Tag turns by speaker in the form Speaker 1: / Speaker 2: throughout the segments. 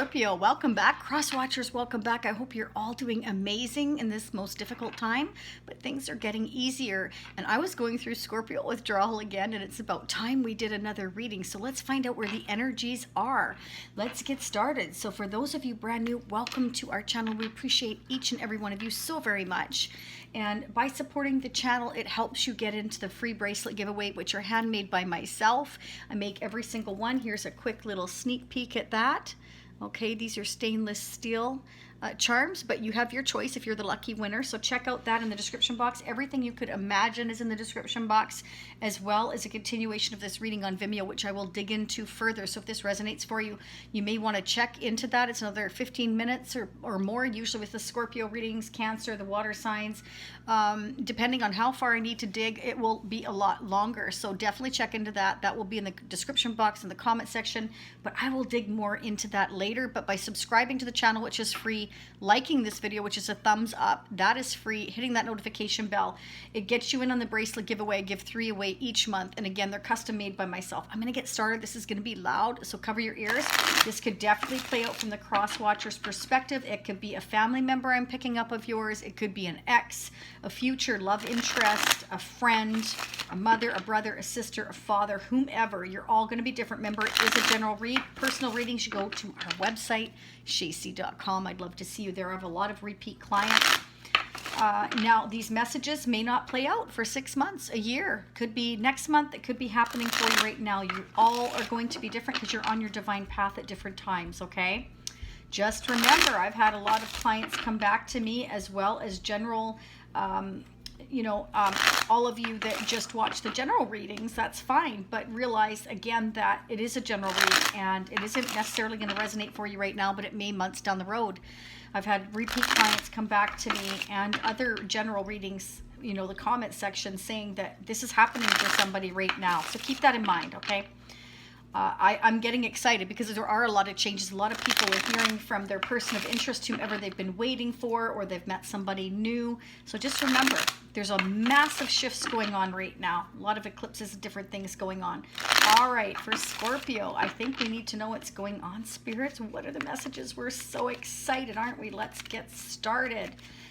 Speaker 1: Scorpio, welcome back. Crosswatchers, welcome back. I hope you're all doing amazing in this most difficult time, but things are getting easier. And I was going through Scorpio withdrawal again, and it's about time we did another reading. So let's find out where the energies are. Let's get started. So for those of you brand new, welcome to our channel. We appreciate each and every one of you so very much. And by supporting the channel, it helps you get into the free bracelet giveaway, which are handmade by myself. I make every single one. Here's a quick little sneak peek at that. Okay, these are stainless steel charms, but you have your choice if you're the lucky winner. So check out that in the description box. Everything you could imagine is in the description box, as well as a continuation of this reading on Vimeo, which I will dig into further. So if this resonates for you, you may want to check into that. It's another 15 minutes or more, usually with the Scorpio readings, Cancer, the water signs. Depending on how far I need to dig, it will be a lot longer. So definitely check into that. That will be in the description box in the comment section, but I will dig more into that later. But by subscribing to the channel, which is free, liking this video, which is a thumbs up, that is free, hitting that notification bell, it gets you in on the bracelet giveaway. I give 3 away each month, and again, they're custom made by myself. I'm going to get started. This is going to be loud, so cover your ears. This could definitely play out from the cross-watcher's perspective. It could be a family member I'm picking up of yours. It could be an ex, a future love interest, a friend, a mother, a brother, a sister, a father, whomever. You're all going to be different. Remember, it is a general read. Personal readings, you go to our website, shacy.com. I'd love to see you there. I have a lot of repeat clients. Now, these messages may not play out for 6 months, a year. Could be next month. It could be happening for you right now. You all are going to be different because you're on your divine path at different times, okay? Just remember, I've had a lot of clients come back to me, as well as general, all of you that just watch the general readings, that's fine. But realize, again, that it is a general reading, and it isn't necessarily going to resonate for you right now, but it may months down the road. I've had repeat clients come back to me and other general readings, the comment section, saying that this is happening for somebody right now. So keep that in mind, okay? I'm getting excited because there are a lot of changes. A lot of people are hearing from their person of interest, whomever they've been waiting for, or they've met somebody new. So just remember, there's a massive shifts going on right now. A lot of eclipses and different things going on. All right, for Scorpio, I think we need to know what's going on, spirits. What are the messages? We're so excited, aren't we? Let's get started.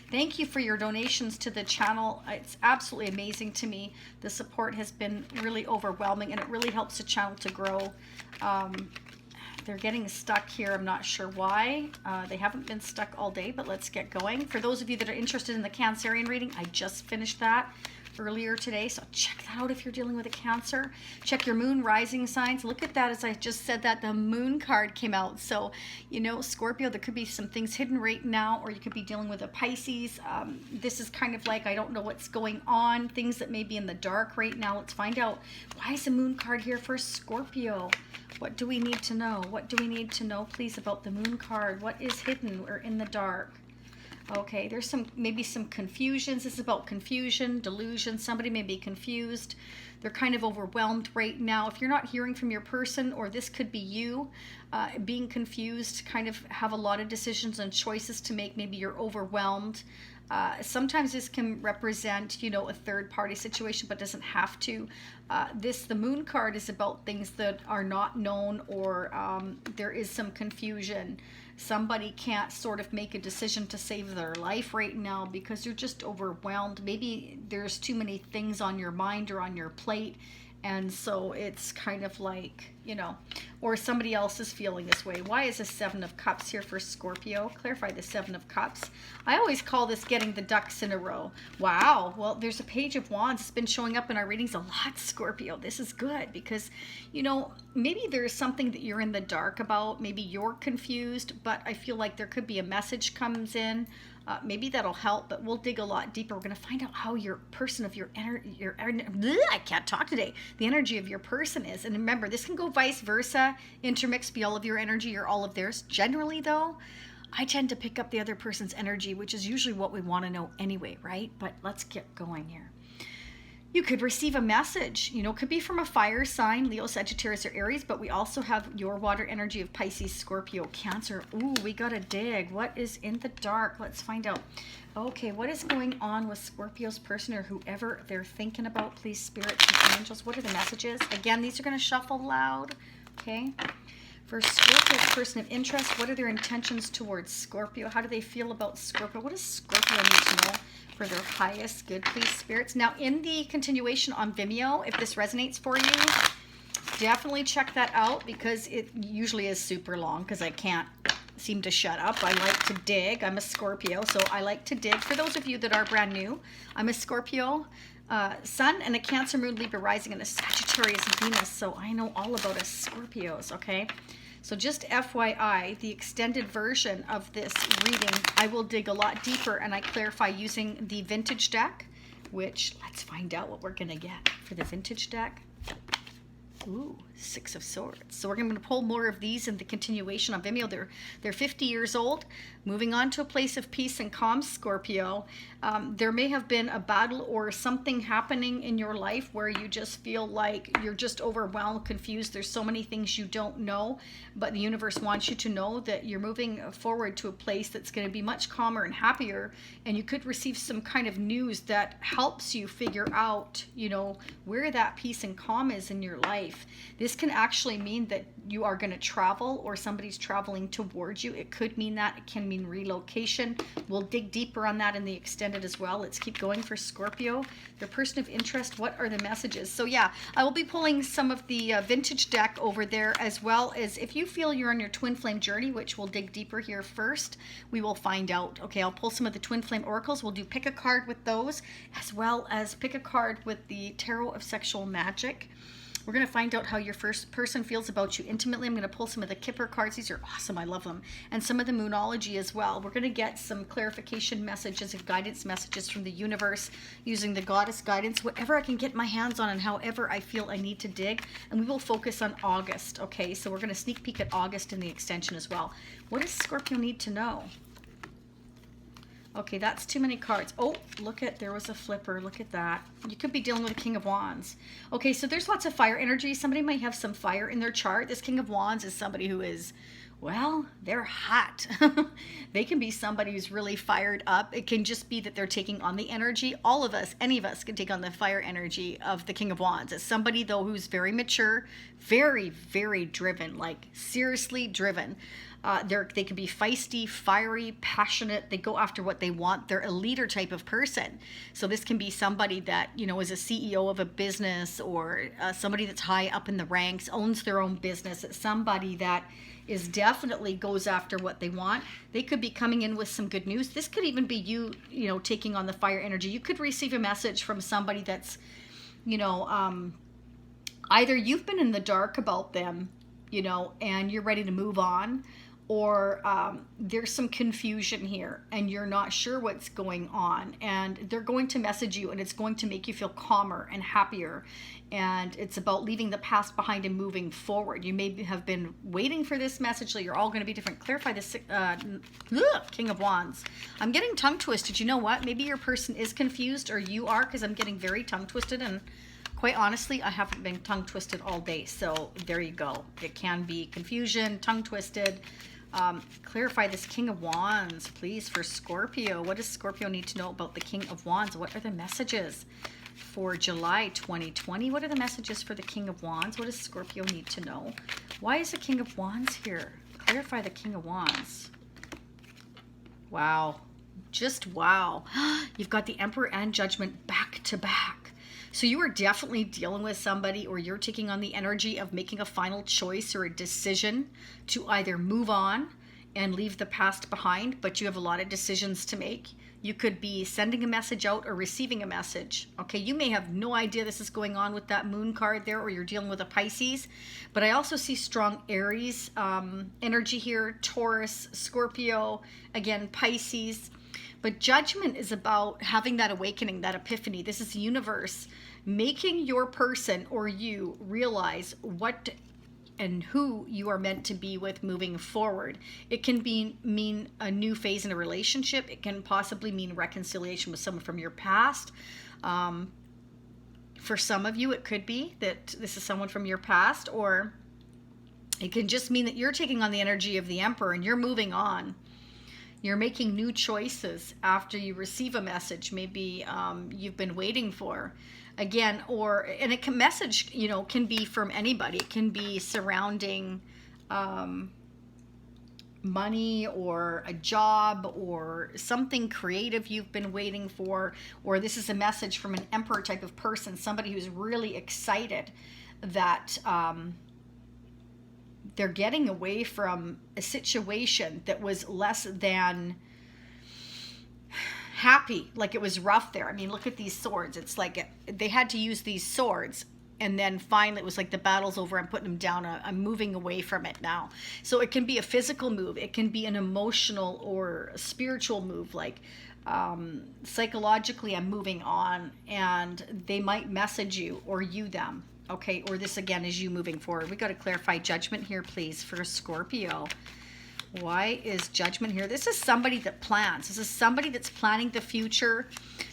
Speaker 1: Thank you for your donations to the channel. It's absolutely amazing to me. The support has been really overwhelming, and it really helps the channel to grow. They're getting stuck here. I'm not sure why. They haven't been stuck all day, but let's get going. For those of you that are interested in the Cancerian reading, I just finished that earlier today, so check that out if you're dealing with a Cancer. Check your moon rising signs. Look at that. As I just said that, the moon card came out. So Scorpio, there could be some things hidden right now, or you could be dealing with a Pisces. This is kind of like, I don't know what's going on, things that may be in the dark right now. Let's find out. Why is the moon card here for Scorpio? What do we need to know? What do we need to know, please, about the moon card? What is hidden or in the dark? Okay, there's maybe some confusions. This is about confusion, delusion. Somebody may be confused. They're kind of overwhelmed right now. If you're not hearing from your person, or this could be you being confused, kind of have a lot of decisions and choices to make. Maybe you're overwhelmed. Sometimes this can represent, a third-party situation, but doesn't have to. The moon card is about things that are not known, or there is some confusion. Somebody can't sort of make a decision to save their life right now because you're just overwhelmed. Maybe there's too many things on your mind or on your plate, and so it's kind of like, or somebody else is feeling this way. Why is the 7 of Cups here for Scorpio? Clarify the 7 of Cups. I always call this getting the ducks in a row. Wow. Well, there's a Page of Wands. It's been showing up in our readings a lot, Scorpio. This is good because, maybe there's something that you're in the dark about. Maybe you're confused, but I feel like there could be a message comes in. Maybe that'll help, but we'll dig a lot deeper. We're going to find out how your person of your energy, I can't talk today, the energy of your person is. And remember, this can go vice versa, intermix, be all of your energy or all of theirs. Generally, though, I tend to pick up the other person's energy, which is usually what we want to know anyway, right? But let's get going here. You could receive a message, it could be from a fire sign, Leo, Sagittarius, or Aries, but we also have your water energy of Pisces, Scorpio, Cancer. Ooh, we got to dig. What is in the dark? Let's find out. Okay, what is going on with Scorpio's person or whoever they're thinking about? Please, spirits and angels, what are the messages? Again, these are going to shuffle loud, okay? For Scorpio's person of interest, what are their intentions towards Scorpio? How do they feel about Scorpio? What does Scorpio need to know for their highest good, please, spirits? Now, in the continuation on Vimeo, if this resonates for you, definitely check that out, because it usually is super long because I can't seem to shut up. I like to dig. I'm a Scorpio, so I like to dig. For those of you that are brand new, I'm a Scorpio Sun and a Cancer Moon, Libra Rising, and a Sagittarius Venus, so I know all about us Scorpios, okay? So just FYI, the extended version of this reading, I will dig a lot deeper and I clarify using the vintage deck, which let's find out what we're going to get for the vintage deck. Ooh, Six of Swords. So we're going to pull more of these in the continuation on Vimeo. They're 50 years old, moving on to a place of peace and calm, Scorpio. There may have been a battle or something happening in your life where you just feel like you're just overwhelmed, confused. There's so many things you don't know, but the universe wants you to know that you're moving forward to a place that's going to be much calmer and happier, and you could receive some kind of news that helps you figure out, you know, where that peace and calm is in your life. This can actually mean that you are going to travel, or somebody's traveling towards you. It could mean that. It can mean relocation. We'll dig deeper on that in the extended as well. Let's keep going for Scorpio. Their person of interest, what are the messages? So yeah, I will be pulling some of the vintage deck over there, as well as if you feel you're on your twin flame journey, which we'll dig deeper here first, we will find out. Okay, I'll pull some of the twin flame oracles. We'll do pick a card with those, as well as pick a card with the Tarot of Sexual Magic. We're going to find out how your first person feels about you intimately. I'm going to pull some of the Kipper cards. These are awesome. I love them. And some of the Moonology as well. We're going to get some clarification messages and guidance messages from the universe using the goddess guidance, whatever I can get my hands on and however I feel I need to dig. And we will focus on August. Okay, so we're going to sneak peek at August in the extension as well. What does Scorpio need to know? Okay, that's too many cards. Oh, look at, there was a flipper. Look at that. You could be dealing with a King of Wands. Okay, so there's lots of fire energy. Somebody might have some fire in their chart. This King of Wands is somebody who is, well, they're hot. They can be somebody who's really fired up. It can just be that they're taking on the energy. All of us, any of us can take on the fire energy of the King of Wands. It's somebody, though, who's very mature, very, very driven, like seriously driven. They can be feisty, fiery, passionate. They go after what they want. They're a leader type of person. So this can be somebody that, you know, is a CEO of a business, or somebody that's high up in the ranks, owns their own business. It's somebody that is definitely goes after what they want. They could be coming in with some good news. This could even be you, you know, taking on the fire energy. You could receive a message from somebody that's, you know, either you've been in the dark about them, you know, and you're ready to move on, or there's some confusion here and you're not sure what's going on, and they're going to message you and it's going to make you feel calmer and happier. And it's about leaving the past behind and moving forward. You may have been waiting for this message, so you're all going to be different. Clarify this King of Wands. I'm getting tongue twisted. You know what? Maybe your person is confused, or you are, because I'm getting very tongue twisted, and quite honestly, I haven't been tongue twisted all day. So there you go. It can be confusion, tongue twisted. Clarify this King of Wands, please, for Scorpio. What does Scorpio need to know about the King of Wands? What are the messages for July 2020? What are the messages for the King of Wands? What does Scorpio need to know? Why is the King of Wands here? Clarify the King of Wands. Wow. Just wow. You've got the Emperor and Judgment back to back. So you are definitely dealing with somebody, or you're taking on the energy of making a final choice or a decision to either move on and leave the past behind, but you have a lot of decisions to make. You could be sending a message out or receiving a message. Okay, you may have no idea this is going on with that Moon card there, or you're dealing with a Pisces, but I also see strong Aries energy here, Taurus, Scorpio, again, Pisces. But Judgment is about having that awakening, that epiphany. This is the universe making your person or you realize what and who you are meant to be with moving forward. It can mean a new phase in a relationship. It can possibly mean reconciliation with someone from your past. For some of you, it could be that this is someone from your past, or it can just mean that you're taking on the energy of the Emperor and you're moving on. You're making new choices after you receive a message maybe you've been waiting for. Again, and it can message, you know, can be from anybody. It can be surrounding money or a job or something creative you've been waiting for, or this is a message from an Emperor type of person, somebody who's really excited that they're getting away from a situation that was less than happy, like it was rough there. I mean, look at these swords. It's like they had to use these swords, and then finally it was like the battle's over, I'm putting them down, I'm moving away from it now. So it can be a physical move, it can be an emotional or a spiritual move, like psychologically I'm moving on, and they might message you or you them, okay? Or this again is you moving forward. We got to clarify judgment here, please, for Scorpio. Why is judgment here? This is somebody that plans. This is somebody that's planning the future.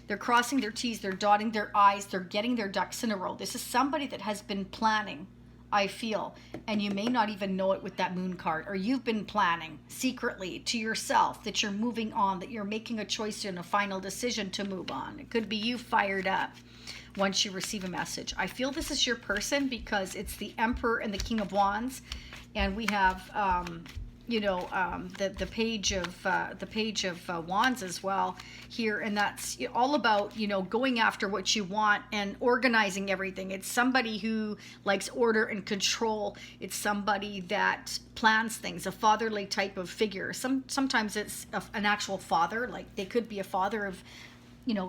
Speaker 1: They're crossing their T's, they're dotting their I's, they're getting their ducks in a row. This is somebody that has been planning, I feel, and you may not even know it with that moon card, or you've been planning secretly to yourself that you're moving on, that you're making a choice and a final decision to move on. It could be you fired up once you receive a message. I feel this is your person because it's the Emperor and the King of Wands, and we have the page of wands as well here, and that's all about going after what you want and organizing everything. It's somebody who likes order and control. It's somebody that plans things, a fatherly type of figure. Sometimes it's an actual father, like they could be a father of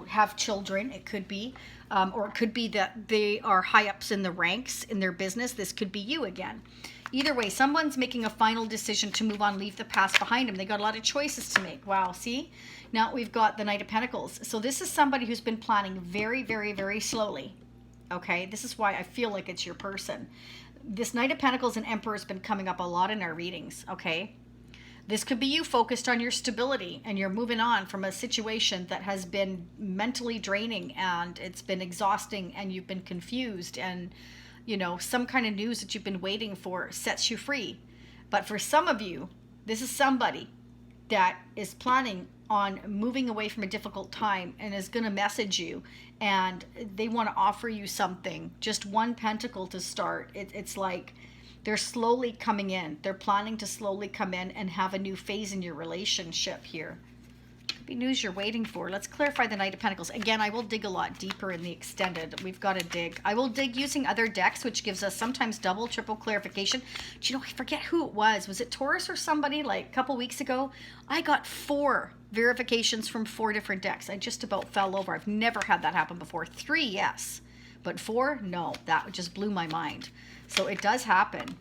Speaker 1: have children. It could be or it could be that they are high ups in the ranks in their business. This could be you again. Either way, someone's making a final decision to move on, leave the past behind them. They got a lot of choices to make. Wow, see? Now we've got the Knight of Pentacles. So this is somebody who's been planning very, very, very slowly. Okay, this is why I feel like it's your person. This Knight of Pentacles and Emperor has been coming up a lot in our readings, okay? This could be you focused on your stability, and you're moving on from a situation that has been mentally draining, and it's been exhausting, and you've been confused, and some kind of news that you've been waiting for sets you free. But for some of you, this is somebody that is planning on moving away from a difficult time and is going to message you, and they want to offer you something. Just one pentacle to start. It's like they're slowly coming in. They're planning to slowly come in and have a new phase in your relationship here. Be news you're waiting for. Let's clarify the Knight of Pentacles. Again, I will dig a lot deeper in the extended. We've got to dig. I will dig using other decks, which gives us sometimes double, triple clarification. Do you know, I forget who it was. Was it Taurus or somebody like a couple weeks ago? I got 4 verifications from 4 different decks. I just about fell over. I've never had that happen before. 3, yes. But 4, no. That just blew my mind. So it does happen.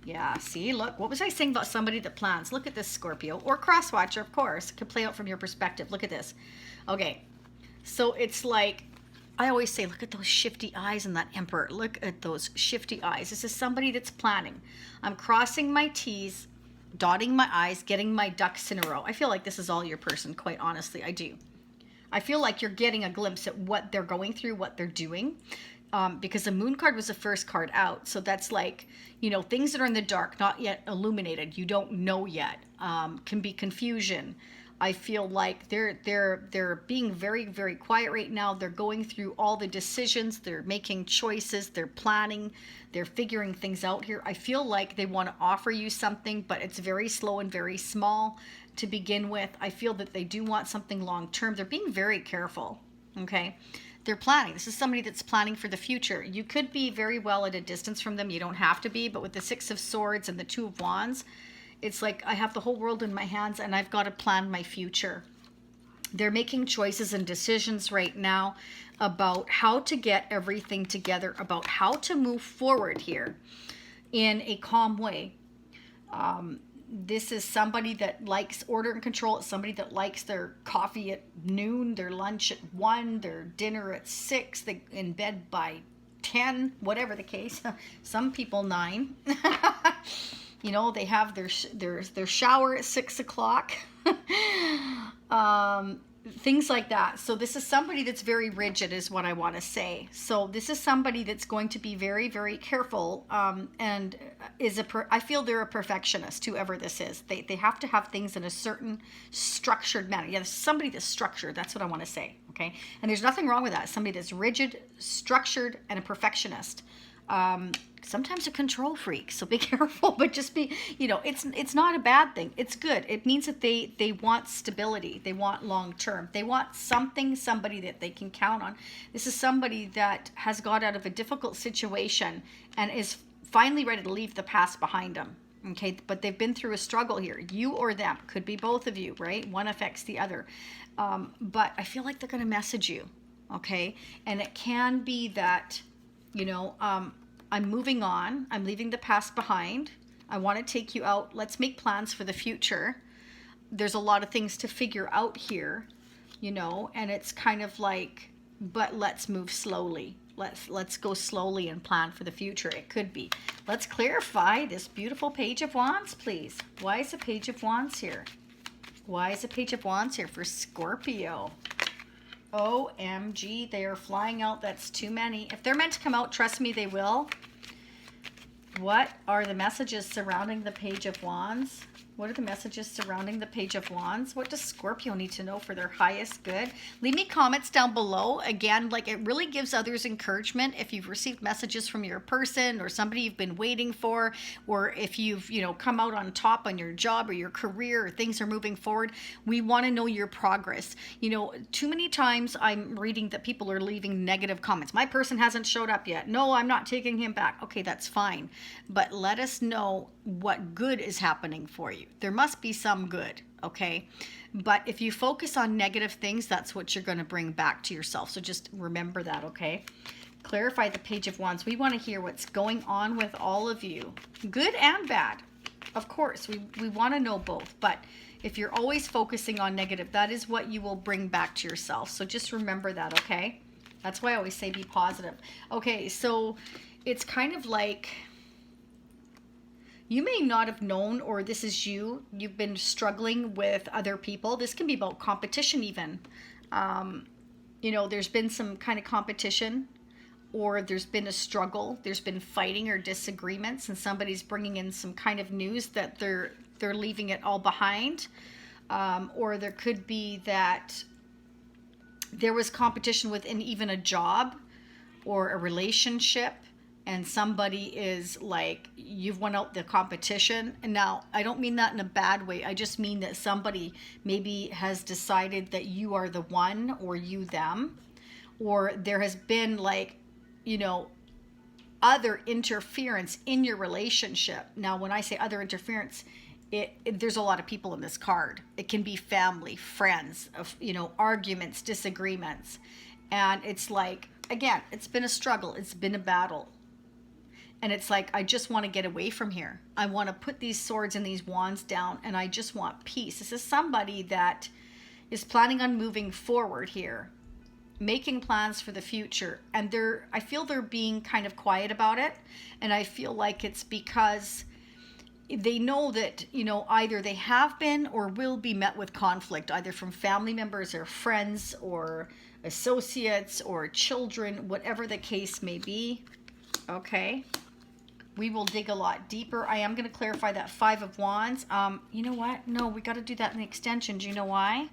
Speaker 1: Yeah, see, look, what was I saying about somebody that plans? Look at this, Scorpio, or Crosswatcher, of course. It could play out from your perspective. Look at this. Okay, so it's like, I always say, look at those shifty eyes in that Emperor. Look at those shifty eyes. This is somebody that's planning. I'm crossing my T's, dotting my I's, getting my ducks in a row. I feel like this is all your person, quite honestly, I do. I feel like you're getting a glimpse at what they're going through, what they're doing. Because the moon card was the first card out. So that's like, things that are in the dark, not yet illuminated, you don't know yet, can be confusion. I feel like they're being very, very quiet right now. They're going through all the decisions. They're making choices. They're planning. They're figuring things out here. I feel like they want to offer you something, but it's very slow and very small to begin with. I feel that they do want something long term. They're being very careful, okay? They're planning. This is somebody that's planning for the future. You could be very well at a distance from them. You don't have to be, but with the 6 of Swords and the 2 of Wands, it's like I have the whole world in my hands and I've got to plan my future. They're making choices and decisions right now about how to get everything together, about how to move forward here in a calm way. This is somebody that likes order and control. It's somebody that likes their coffee at noon, their lunch at 1, their dinner at 6, they in bed by 10, whatever the case. Some people 9. They have their shower at 6 o'clock. Things like that. So this is somebody that's very rigid is what I want to say. So this is somebody that's going to be very, very careful, and I feel they're a perfectionist, whoever this is. They have to have things in a certain structured manner. Yeah, somebody that's structured. That's what I want to say. Okay. And there's nothing wrong with that. Somebody that's rigid, structured, and a perfectionist. Sometimes a control freak, so be careful, but just be, it's not a bad thing. It's good. It means that they want stability. They want long term. They want somebody that they can count on. This is somebody that has got out of a difficult situation and is finally ready to leave the past behind them. Okay, but they've been through a struggle here. You or them, could be both of you, right? One affects the other. But I feel like they're going to message you, okay? And it can be that, I'm moving on. I'm leaving the past behind. I want to take you out. Let's make plans for the future. There's a lot of things to figure out here, and it's kind of like, but let's move slowly. Let's go slowly and plan for the future. It could be. Let's clarify this beautiful Page of Wands, please. Why is the Page of Wands here? Why is the Page of Wands here for Scorpio? OMG, they are flying out. That's too many. If they're meant to come out, trust me, they will. What are the messages surrounding the Page of Wands? What are the messages surrounding the Page of Wands? What does Scorpio need to know for their highest good? Leave me comments down below. Again, it really gives others encouragement if you've received messages from your person or somebody you've been waiting for, or if you've, come out on top on your job or your career or things are moving forward. We want to know your progress. Too many times I'm reading that people are leaving negative comments. My person hasn't showed up yet. No, I'm not taking him back. Okay, that's fine. But let us know what good is happening for you. There must be some good, okay? But if you focus on negative things, that's what you're going to bring back to yourself. So just remember that, okay? Clarify the Page of Wands. We want to hear what's going on with all of you, good and bad. Of course, we want to know both. But if you're always focusing on negative, that is what you will bring back to yourself. So just remember that, okay? That's why I always say be positive. Okay, so it's kind of like, you may not have known, or this is you've been struggling with other people. This can be about competition even. There's been some kind of competition, or there's been a struggle. There's been fighting or disagreements, and somebody's bringing in some kind of news that they're leaving it all behind. Or there could be that there was competition within even a job or a relationship, and somebody is like, you've won out the competition. And now, I don't mean that in a bad way. I just mean that somebody maybe has decided that you are the one, or you them. Or there has been other interference in your relationship. Now, when I say other interference, there's a lot of people in this card. It can be family, friends, arguments, disagreements. And it's like, again, it's been a struggle. It's been a battle. And it's like, I just want to get away from here. I want to put these swords and these wands down, and I just want peace. This is somebody that is planning on moving forward here, making plans for the future. And I feel they're being kind of quiet about it. And I feel like it's because they know that, either they have been or will be met with conflict, either from family members or friends or associates or children, whatever the case may be. Okay. We will dig a lot deeper. I am going to clarify that Five of Wands. You know what? No, we got to do that in the extension. Do you know why?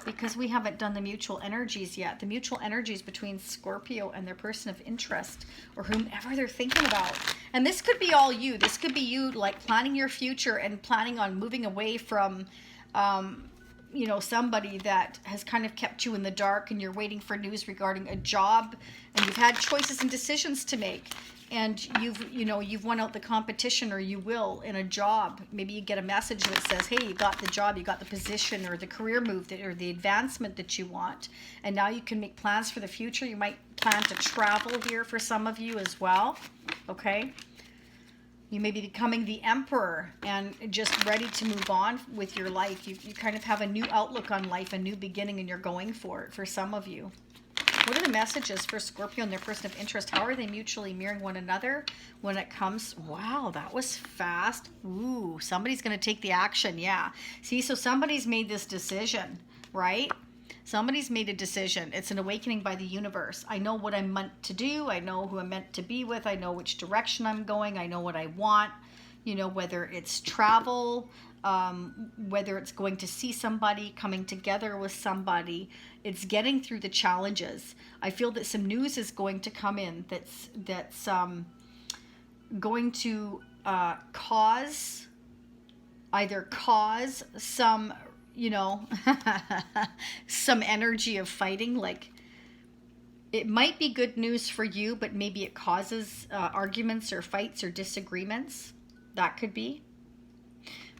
Speaker 1: Because we haven't done the mutual energies yet. The mutual energies between Scorpio and their person of interest, or whomever they're thinking about. And this could be all you. This could be you planning your future and planning on moving away from, somebody that has kind of kept you in the dark, and you're waiting for news regarding a job, and you've had choices and decisions to make. And you've won out the competition, or you will, in a job. Maybe you get a message that says, hey, you got the job, you got the position, or the career move, or the advancement that you want. And now you can make plans for the future. You might plan to travel here for some of you as well. Okay. You may be becoming the emperor and just ready to move on with your life. You kind of have a new outlook on life, a new beginning, and you're going for it for some of you. What are the messages for Scorpio and their person of interest? How are they mutually mirroring one another when it comes? Wow, that was fast. Ooh, somebody's going to take the action. Yeah. See, so somebody's made this decision, right? Somebody's made a decision. It's an awakening by the universe. I know what I'm meant to do. I know who I'm meant to be with. I know which direction I'm going. I know what I want. Whether it's travel, whether it's going to see somebody, coming together with somebody, it's getting through the challenges. I feel that some news is going to come in that's going to either cause some, you know, some energy of fighting. Like, it might be good news for you, but maybe it causes arguments or fights or disagreements. That could be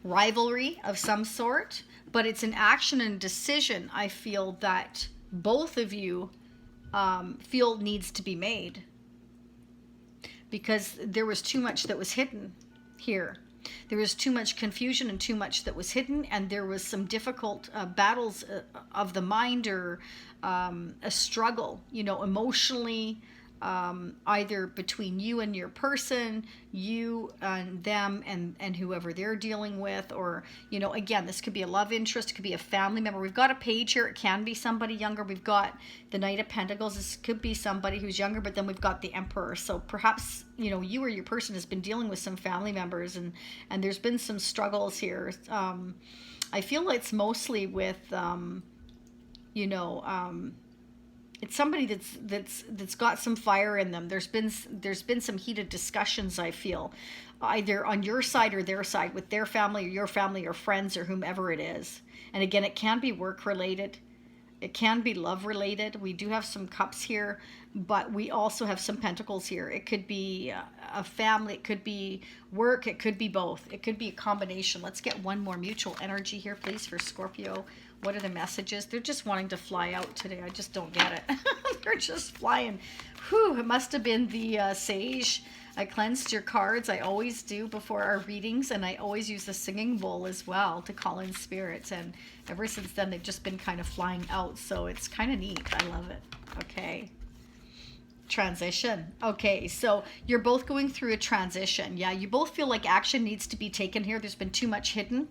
Speaker 1: rivalry of some sort, but it's an action and decision, I feel, that both of you feel needs to be made, because there was too much that was hidden here. There was too much confusion and too much that was hidden, and there was some difficult battles of the mind, or a struggle, you know, emotionally, either between you and your person, you and them, and whoever they're dealing with, or, you know, again, this could be a love interest, it could be a family member. We've got a page here. It can be somebody younger. We've got the Knight of Pentacles. This could be somebody who's younger, but then we've got the Emperor. So perhaps, you know, you or your person has been dealing with some family members, and there's been some struggles here. I feel it's mostly with, you know, it's somebody that's got some fire in them. There's been some heated discussions, I feel, either on your side or their side, with their family or your family or friends or whomever it is. And again, it can be work related. It can be love related. We do have some cups here, but we also have some pentacles here. It could be a family, it could be work, it could be both. It could be a combination. Let's get one more mutual energy here, please, for Scorpio. What are the messages? They're just wanting to fly out today. I just don't get it. They're just flying. Whew, it must have been the Sage. I cleansed your cards. I always do before our readings, and I always use the singing bowl as well to call in spirits. And ever since then, they've just been kind of flying out. So it's kind of neat. I love it. Okay. Transition. Okay, so you're both going through a transition. Yeah, you both feel like action needs to be taken here. There's been too much hidden.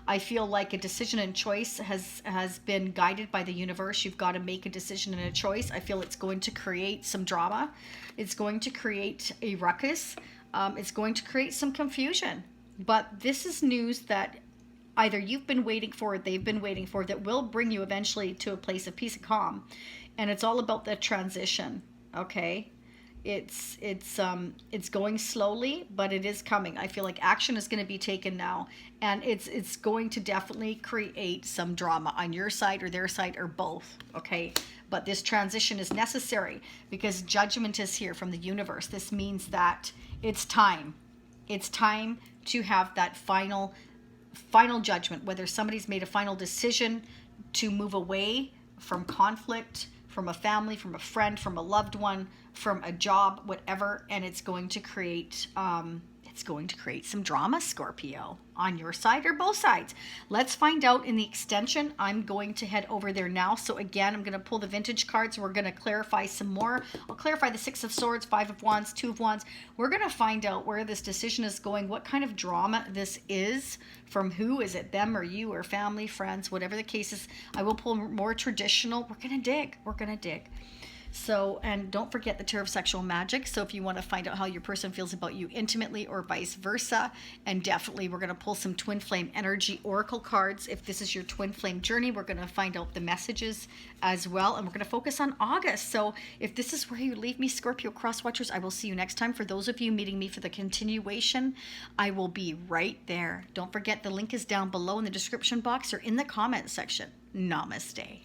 Speaker 1: I feel like a decision and choice has been guided by the universe. You've got to make a decision and a choice. I feel it's going to create some drama. It's going to create a ruckus. It's going to create some confusion. But this is news that either you've been waiting for, or they've been waiting for, that will bring you eventually to a place of peace and calm. And it's all about the transition. Okay. It's going slowly, but it is coming. I feel like action is going to be taken now, and it's going to definitely create some drama on your side or their side, or both. Okay, but this transition is necessary because judgment is here from the universe. This means that it's time. It's time to have that final judgment, whether somebody's made a final decision to move away from conflict, from a family, from a friend, from a loved one, from a job, whatever, and it's going to create some drama, Scorpio, on your side or both sides. Let's find out in the extension. I'm going to head over there now. So again, I'm going to pull the vintage cards. We're going to clarify some more. I'll clarify the Six of Swords, Five of Wands, Two of Wands. We're going to find out where this decision is going, what kind of drama this is, from who. Is it them or you or family, friends, whatever the case is. I will pull more traditional. We're going to dig. We're going to dig. So, and don't forget the Tarot of Sexual Magic. So if you want to find out how your person feels about you intimately or vice versa, and definitely we're going to pull some twin flame energy oracle cards. If this is your twin flame journey, we're going to find out the messages as well. And we're going to focus on August. So if this is where you leave me, Scorpio Crosswatchers, I will see you next time. For those of you meeting me for the continuation, I will be right there. Don't forget the link is down below in the description box or in the comment section. Namaste.